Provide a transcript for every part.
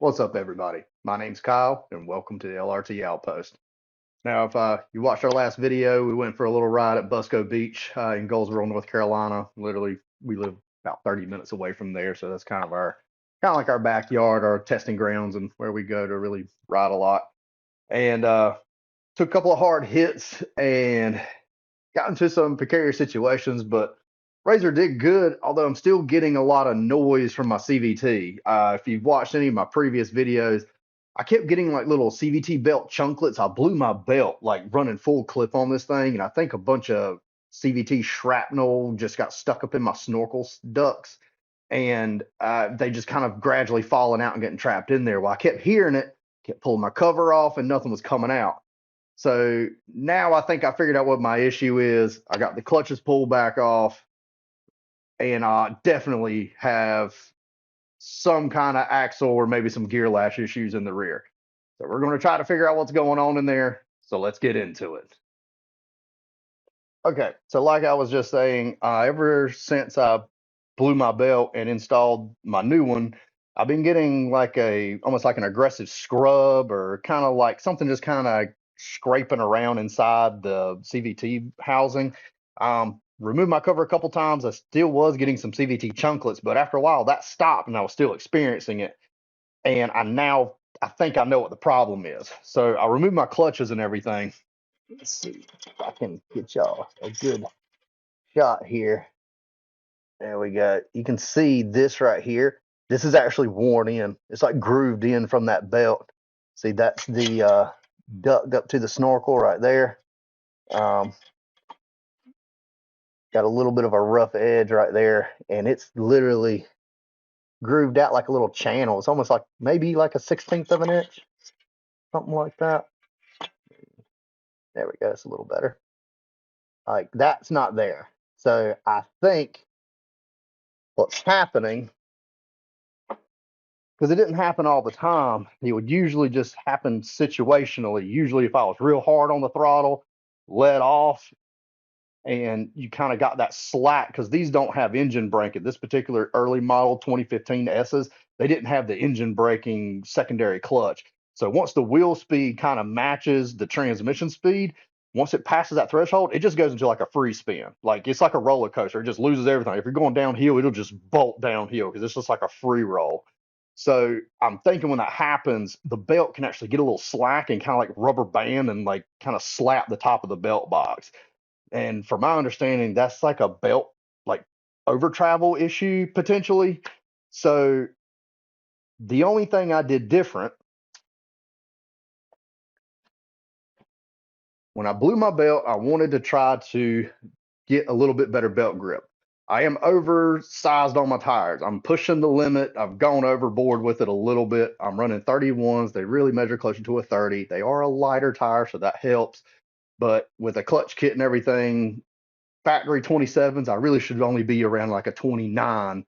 What's up, everybody? My name's Kyle, and welcome to the LRT Outpost. Now, if you watched our last video, we went for a little ride at Busco Beach in Goldsboro, North Carolina. Literally, we live about 30 minutes away from there, so that's kind of like our backyard, our testing grounds, and where we go to really ride a lot. And took a couple of hard hits and got into some precarious situations, but Razor did good, although I'm still getting a lot of noise from my CVT. If you've watched any of my previous videos, I kept getting like little CVT belt chunklets. I blew my belt like running full clip on this thing, and I think a bunch of CVT shrapnel just got stuck up in my snorkel ducts, and they just kind of gradually falling out and getting trapped in there. Well, I kept hearing it, kept pulling my cover off, and nothing was coming out. So now I think I figured out what my issue is. I got the clutches pulled back off, and I definitely have some kind of axle or maybe some gear lash issues in the rear. So we're going to try to figure out what's going on in there. So let's get into it. Okay, so like I was just saying, ever since I blew my belt and installed my new one, I've been getting like almost like an aggressive scrub or kind of like something just kind of scraping around inside the CVT housing. Removed my cover a couple times. I still was getting some CVT chunklets, but after a while that stopped and I was still experiencing it. And I think I know what the problem is. So I removed my clutches and everything. Let's see if I can get y'all a good shot here. There we go. You can see this right here. This is actually worn in. It's like grooved in from that belt. See, that's the duct up to the snorkel right there. Got a little bit of a rough edge right there, and it's literally grooved out like a little channel. It's almost like maybe like a 1/16 of an inch, something like that. There we go. It's a little better. Like that's not there. So I think what's happening, because it didn't happen all the time, it would usually just happen situationally. Usually, if I was real hard on the throttle, let off, and you kind of got that slack, because these don't have engine braking. This particular early model 2015 S's, they didn't have the engine braking secondary clutch. So once the wheel speed kind of matches the transmission speed, once it passes that threshold, it just goes into like a free spin. Like it's like a roller coaster. It just loses everything. If you're going downhill, it'll just bolt downhill because it's just like a free roll. So I'm thinking when that happens, the belt can actually get a little slack and kind of like rubber band and like kind of slap the top of the belt box. And from my understanding, that's like a belt like over travel issue potentially. So the only thing I did different when I blew my belt, I wanted to try to get a little bit better belt grip. I am oversized on my tires. I'm pushing the limit. I've gone overboard with it a little bit. I'm running 31s. They really measure closer to a 30. They are a lighter tire, so that helps. But with a clutch kit and everything, factory 27s, I really should only be around like a 29.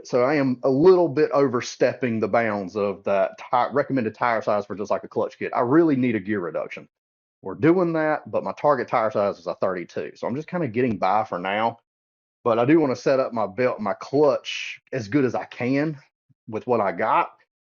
So I am a little bit overstepping the bounds of that recommended tire size for just like a clutch kit. I really need a gear reduction. We're doing that, but my target tire size is a 32. So I'm just kind of getting by for now. But I do want to set up my belt, my clutch as good as I can with what I got.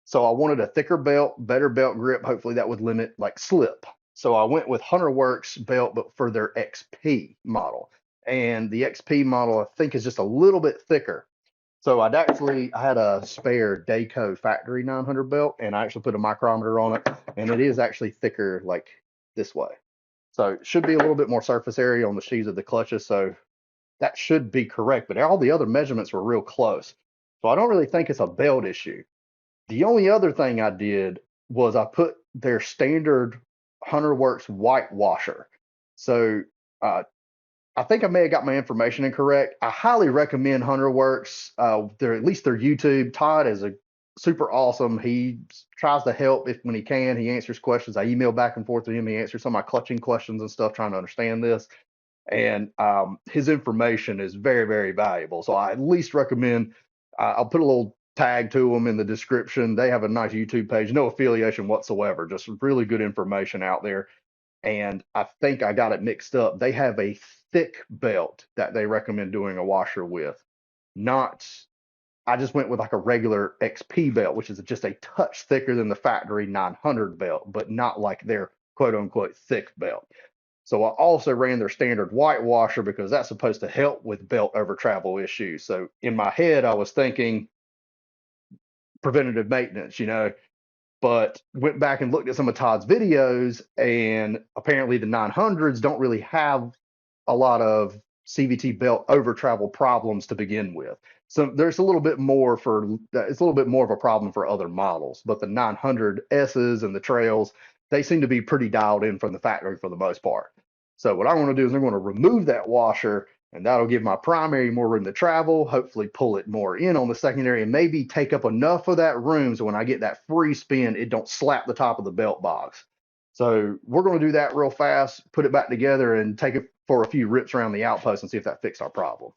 So I wanted a thicker belt, better belt grip. Hopefully that would limit like slip. So I went with Hunterworks belt, but for their XP model. And the XP model, I think, is just a little bit thicker. So I had a spare Dayco factory 900 belt, and I actually put a micrometer on it, and it is actually thicker like this way. So it should be a little bit more surface area on the sheaths of the clutches. So that should be correct, but all the other measurements were real close. So I don't really think it's a belt issue. The only other thing I did was I put their standard Hunterworks white washer. So I think I may have got my information incorrect. I highly recommend Hunterworks. At least their YouTube. Todd is a super awesome. He tries to help when he can. He answers questions. I email back and forth with him. He answers some of my clutching questions and stuff, trying to understand this. And his information is very, very valuable. So I at least recommend. I'll put a little tag to them in the description. They have a nice YouTube page, no affiliation whatsoever, just really good information out there. And I think I got it mixed up. They have a thick belt that they recommend doing a washer with, not I just went with like a regular XP belt, which is just a touch thicker than the factory 900 belt, but not like their quote unquote thick belt. So I also ran their standard white washer because that's supposed to help with belt over travel issues. So in my head, I was thinking preventative maintenance, but went back and looked at some of Todd's videos, and apparently the 900s don't really have a lot of CVT belt over travel problems to begin with. So there's a little bit more it's a little bit more of a problem for other models, but the 900Ss and the trails, they seem to be pretty dialed in from the factory for the most part. So what I want to do is I'm going to remove that washer, and that'll give my primary more room to travel, hopefully pull it more in on the secondary, and maybe take up enough of that room so when I get that free spin, it don't slap the top of the belt box. So we're going to do that real fast, put it back together, and take it for a few rips around the outpost and see if that fixed our problem.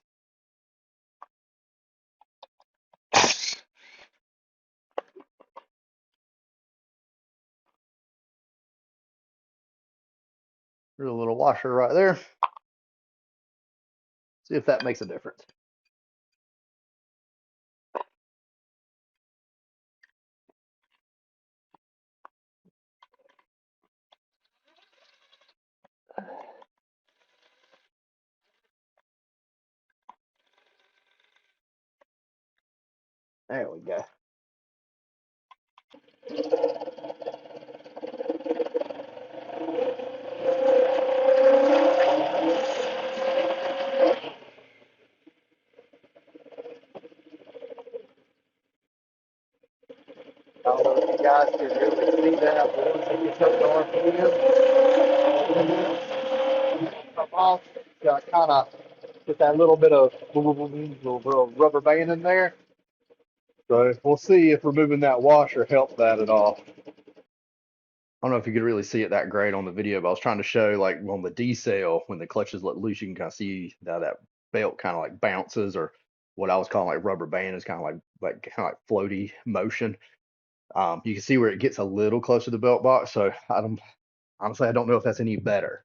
There's a little washer right there. See if that makes a difference. There we go. I don't know if you guys can really see that once it gets up to RPM. Come off, got kind of get that little bit of little rubber band in there. So we'll see if removing that washer helps that at all. I don't know if you could really see it that great on the video, but I was trying to show like on the decel, when the clutch is let loose, you can kind of see that belt kind of like bounces, or what I was calling like rubber band is kind of like floaty motion. You can see where it gets a little closer to the belt box. So honestly, I don't know if that's any better.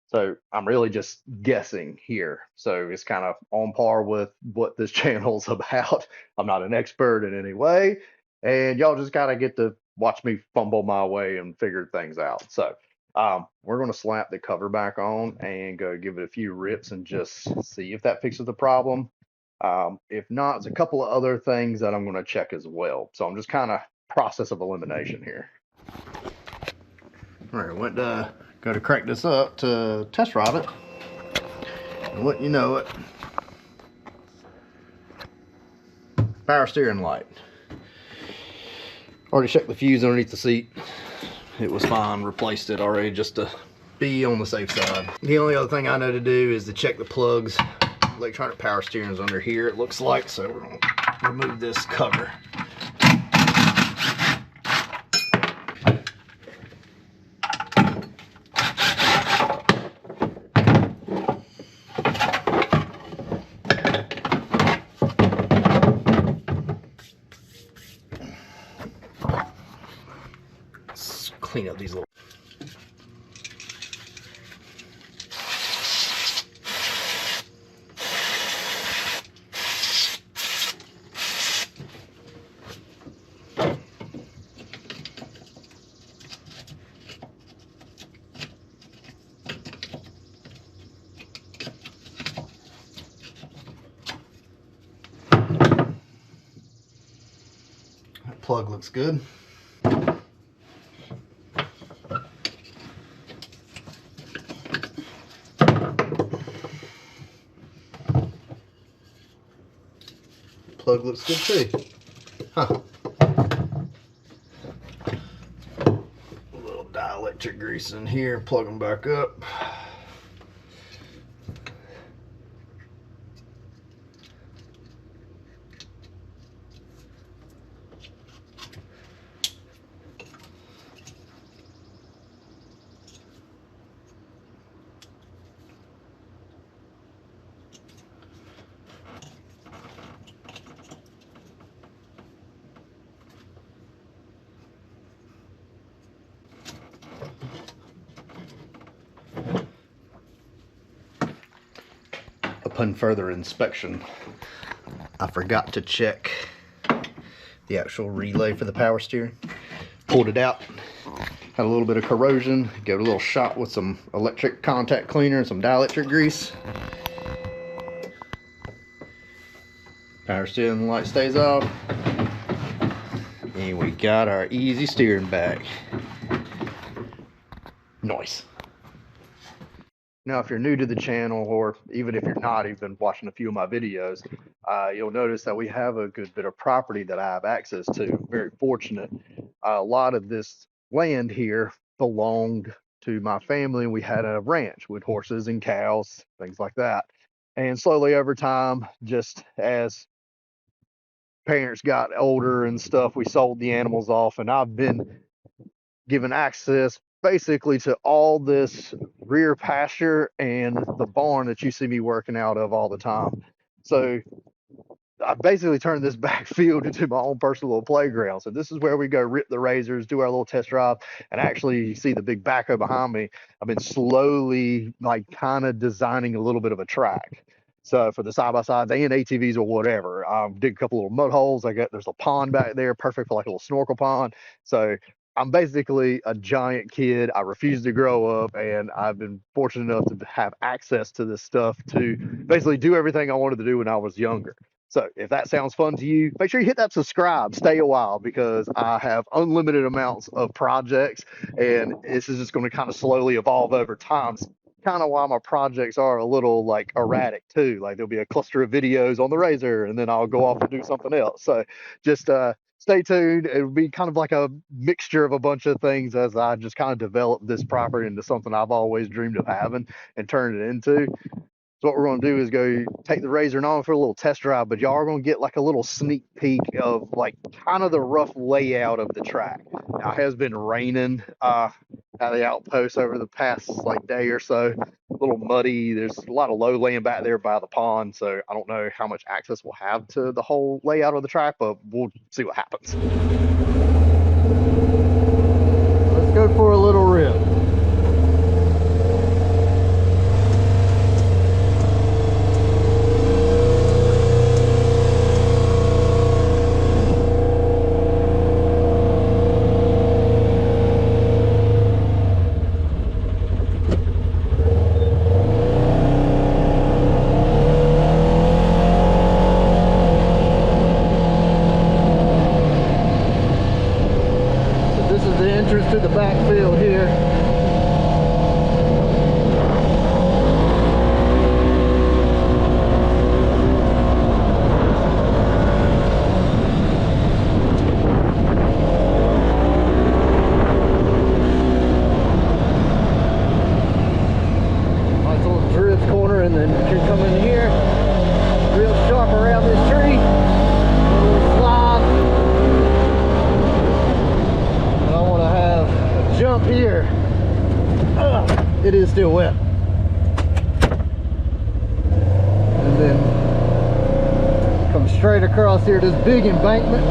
So I'm really just guessing here. So it's kind of on par with what this channel's about. I'm not an expert in any way, and y'all just kind of get to watch me fumble my way and figure things out. So we're going to slap the cover back on and go give it a few rips and just see if that fixes the problem. If not, it's a couple of other things that I'm going to check as well. So I'm just kind of process of elimination here. All right, went to go to crank this up to test ride it, and wouldn't you know it, power steering light. Already checked the fuse underneath the seat. It was fine, replaced it already just to be on the safe side. The only other thing I know to do is to check the plugs. Electronic power steering is under here, it looks like, so we're going to remove this cover. Clean up these little that plug looks good. Plug looks good too. Huh. A little dielectric grease in here, plug them back up. Upon further inspection, I forgot to check the actual relay for the power steering. Pulled it out, had a little bit of corrosion, gave it a little shot with some electric contact cleaner and some dielectric grease. Power steering light stays off, and we got our easy steering back. Nice. Now, if you're new to the channel, or even if you're not, you've been watching a few of my videos, you'll notice that we have a good bit of property that I have access to. Very fortunate. A lot of this land here belonged to my family. We had a ranch with horses and cows, things like that. And slowly over time, just as parents got older and stuff, we sold the animals off, and I've been given access basically to all this rear pasture and the barn that you see me working out of all the time. So I basically turned this backfield into my own personal little playground. So this is where we go rip the razors, do our little test drive, and actually you see the big backhoe behind me. I've been slowly like kind of designing a little bit of a track. So for the side-by-sides and ATVs or whatever, dig a couple little mud holes. There's a pond back there, perfect for like a little snorkel pond. So I'm basically a giant kid. I refuse to grow up, and I've been fortunate enough to have access to this stuff to basically do everything I wanted to do when I was younger. So if that sounds fun to you, make sure you hit that subscribe, stay a while, because I have unlimited amounts of projects, and this is just going to kind of slowly evolve over time. It's kind of why my projects are a little like erratic too. Like there'll be a cluster of videos on the razor, and then I'll go off and do something else. So just stay tuned. It'll be kind of like a mixture of a bunch of things as I just kind of develop this property into something I've always dreamed of having and turn it into. So what we're going to do is go take the razor on for a little test drive, but y'all are going to get like a little sneak peek of like kind of the rough layout of the track. Now, it has been raining at the outpost over the past like day or so. A little muddy. There's a lot of low land back there by the pond, so I don't know how much access we'll have to the whole layout of the track, but we'll see what happens. Let's go for a little rip. To the backfield here. Nice little drift corner, and then you can come in here real sharp around this tree. A little slide. Jump here. It is still wet. And then come straight across here, this big embankment.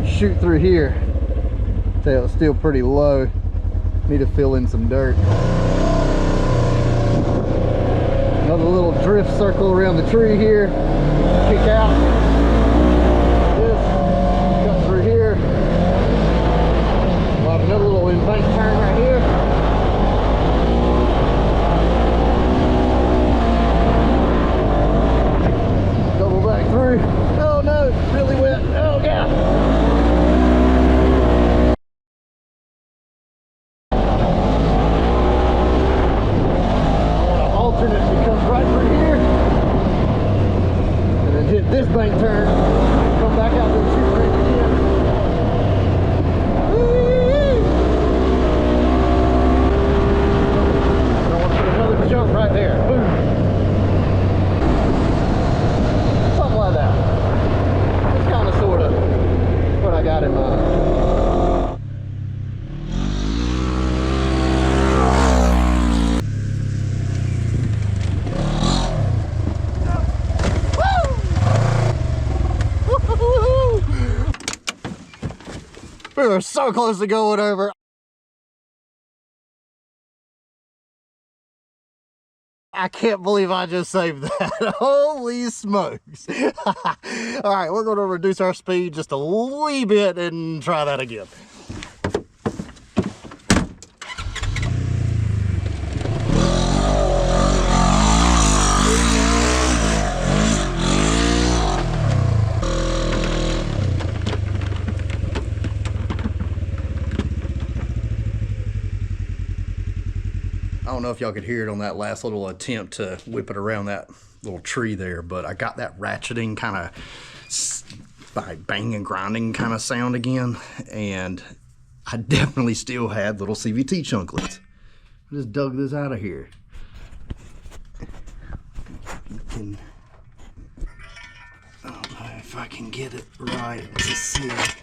Shoot through here. Tell it's still pretty low. Need to fill in some dirt. Another little drift circle around the tree here. Kick out. This, cut through here. Another little bank turn right here. Double back through. Oh no, it's really wet. Oh yeah. I want to alternate that comes right through here. And then hit this bank turn. Come back out to the shoot range again. Jump right there. Boom. Something like that. It's kind of sort of what I got in mind. We were so close to going over. I can't believe I just saved that. Holy smokes. All right, we're going to reduce our speed just a wee bit and try that again. I don't know if y'all could hear it on that last little attempt to whip it around that little tree there, but I got that ratcheting kind of by bang and grinding kind of sound again, and I definitely still had little CVT chunklets. I just dug this out of here. I don't know if I can get it right to see it.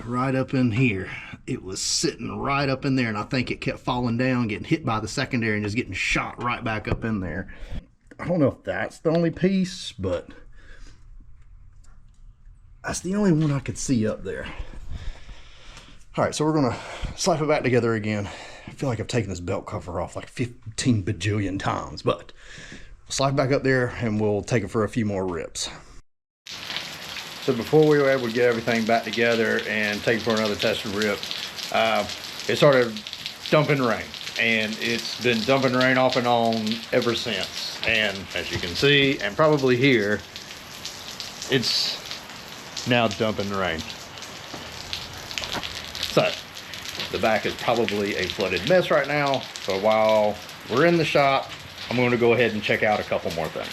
Right up in here. It was sitting right up in there, and I think it kept falling down, getting hit by the secondary, and just getting shot right back up in there. I don't know if that's the only piece, but that's the only one I could see up there. All right, so we're gonna slap it back together again. I feel like I've taken this belt cover off like 15 bajillion times, but we'll slide it back up there and we'll take it for a few more rips. So before we were able to get everything back together and take it for another test and rip, it started dumping rain, and it's been dumping rain off and on ever since. And as you can see, and probably hear, it's now dumping rain. So the back is probably a flooded mess right now. So while we're in the shop, I'm going to go ahead and check out a couple more things.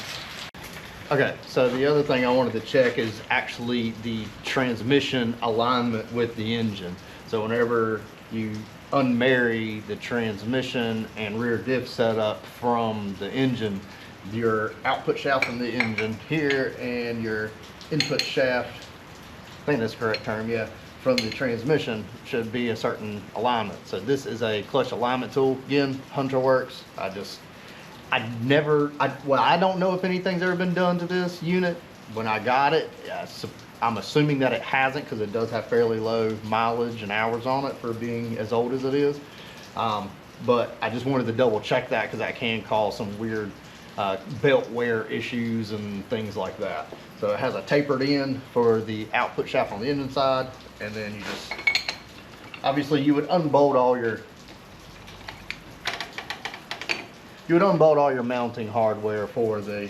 Okay, so the other thing I wanted to check is actually the transmission alignment with the engine. So whenever you unmarry the transmission and rear diff setup from the engine, your output shaft from the engine here and your input shaft, I think that's the correct term, yeah, from the transmission should be a certain alignment. So this is a clutch alignment tool, again, Hunterworks. I don't know if anything's ever been done to this unit. When I got it, I'm assuming that it hasn't, because it does have fairly low mileage and hours on it for being as old as it is. But I just wanted to double check that, because that can cause some weird belt wear issues and things like that. So it has a tapered end for the output shaft on the engine side, and then you just, obviously you would unbolt all your mounting hardware for the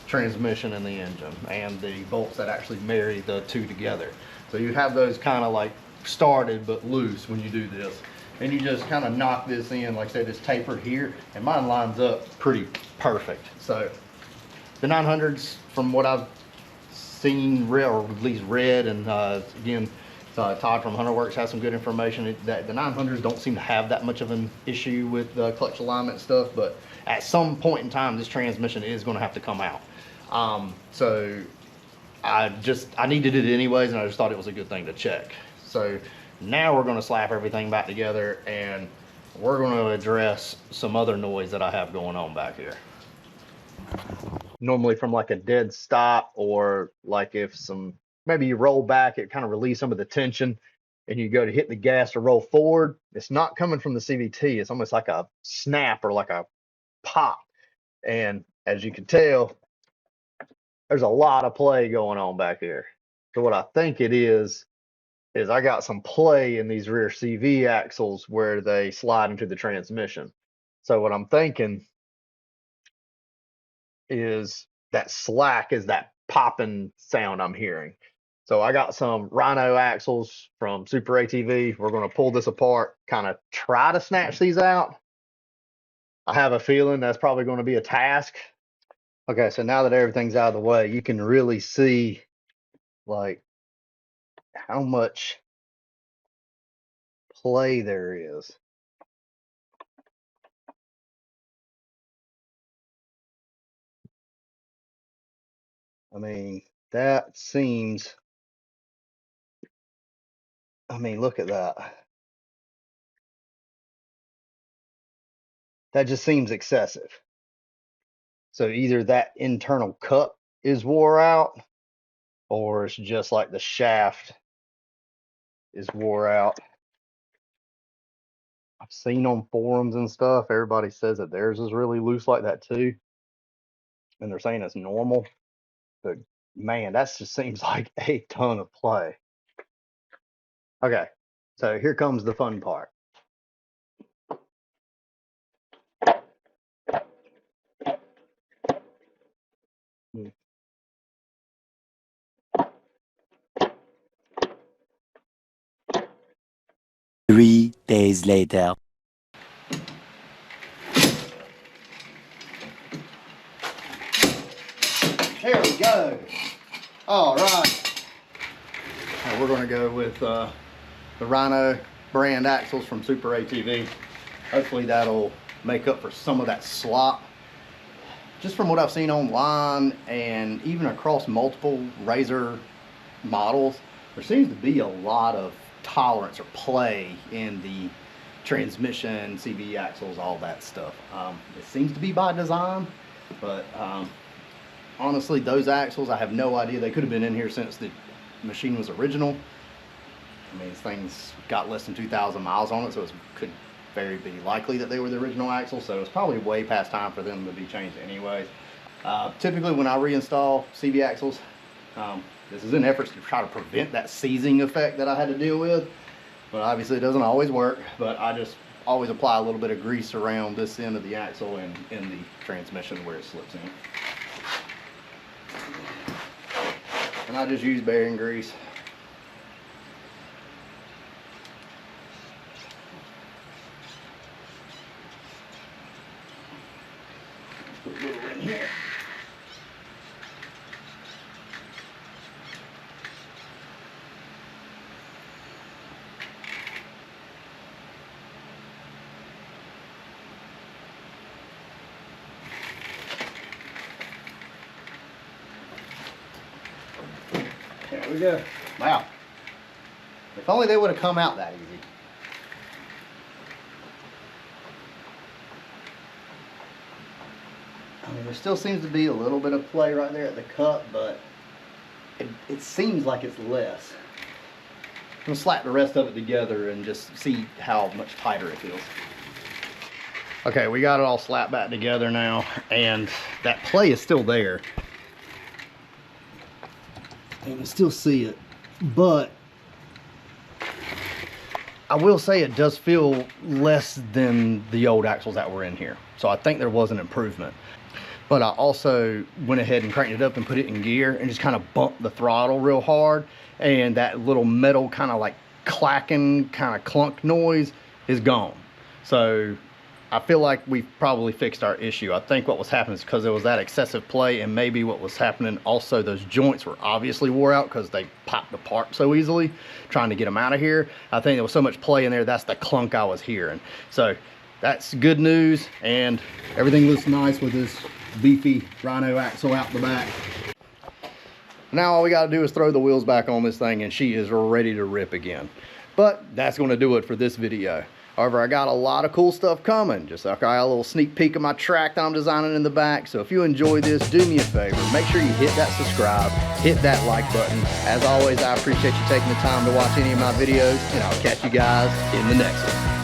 transmission and the engine, and the bolts that actually marry the two together. So you have those kind of like started but loose when you do this. And you just kind of knock this in, like I said, it's tapered here, and mine lines up pretty perfect. So the 900s, from what I've seen, or at least read, and again, Todd from Hunterworks has some good information, that the 900s don't seem to have that much of an issue with the clutch alignment stuff, but at some point in time, this transmission is going to have to come out. So I needed it anyways, and I just thought it was a good thing to check. So now we're going to slap everything back together, and we're going to address some other noise that I have going on back here. Normally from like a dead stop, or like if maybe you roll back, it kind of relieves some of the tension, and you go to hit the gas to roll forward. It's not coming from the CVT. It's almost like a snap or like a pop. And as you can tell, there's a lot of play going on back here. So what I think it is I got some play in these rear CV axles where they slide into the transmission. So what I'm thinking is that slack is that popping sound I'm hearing. So I got some Rhino axles from Super ATV. We're going to pull this apart, kind of try to snatch these out. I have a feeling that's probably going to be a task. Okay, so now that everything's out of the way, you can really see like how much play there is. I mean, that seems, I mean, look at that. That just seems excessive. So either that internal cup is wore out, or it's just like the shaft is wore out. I've seen on forums and stuff, everybody says that theirs is really loose like that too. And they're saying it's normal. But man, that just seems like a ton of play. Okay, so here comes the fun part. Hmm. 3 days later. There we go. All right. Now we're going to go with the Rhino brand axles from Super ATV. Hopefully that'll make up for some of that slop. Just from what I've seen online and even across multiple Razor models, there seems to be a lot of tolerance or play in the transmission, CV axles, all that stuff. It seems to be by design, but honestly, those axles, I have no idea. They could have been in here since the machine was original. I mean, this thing's got less than 2,000 miles on it, so it could very be likely that they were the original axle, so it's probably way past time for them to be changed anyways. Typically when I reinstall CV axles, this is in efforts to try to prevent that seizing effect that I had to deal with, but obviously it doesn't always work. But I just always apply a little bit of grease around this end of the axle and in the transmission where it slips in. And I just use bearing grease. Put a little in here. There we go. Wow. If only they would have come out that easy. I mean, there still seems to be a little bit of play right there at the cup, but it seems like it's less. I'm gonna slap the rest of it together and just see how much tighter it feels. Okay, we got it all slapped back together now, and that play is still there. You can still see it, but I will say it does feel less than the old axles that were in here. So I think there was an improvement. But I also went ahead and cranked it up and put it in gear and just kind of bumped the throttle real hard. And that little metal kind of like clacking, kind of clunk noise is gone. So I feel like we've probably fixed our issue. I think what was happening is because there was that excessive play, and maybe what was happening also, those joints were obviously wore out because they popped apart so easily trying to get them out of here. I think there was so much play in there, that's the clunk I was hearing. So that's good news, and everything looks nice with this beefy Rhino axle out the back. Now all we got to do is throw the wheels back on this thing and she is ready to rip again. But that's going to do it for this video. However, I got a lot of cool stuff coming. Just like I got a little sneak peek of my track that I'm designing in the back. So if you enjoy this, do me a favor. Make sure you hit that subscribe, hit that like button. As always, I appreciate you taking the time to watch any of my videos, and I'll catch you guys in the next one.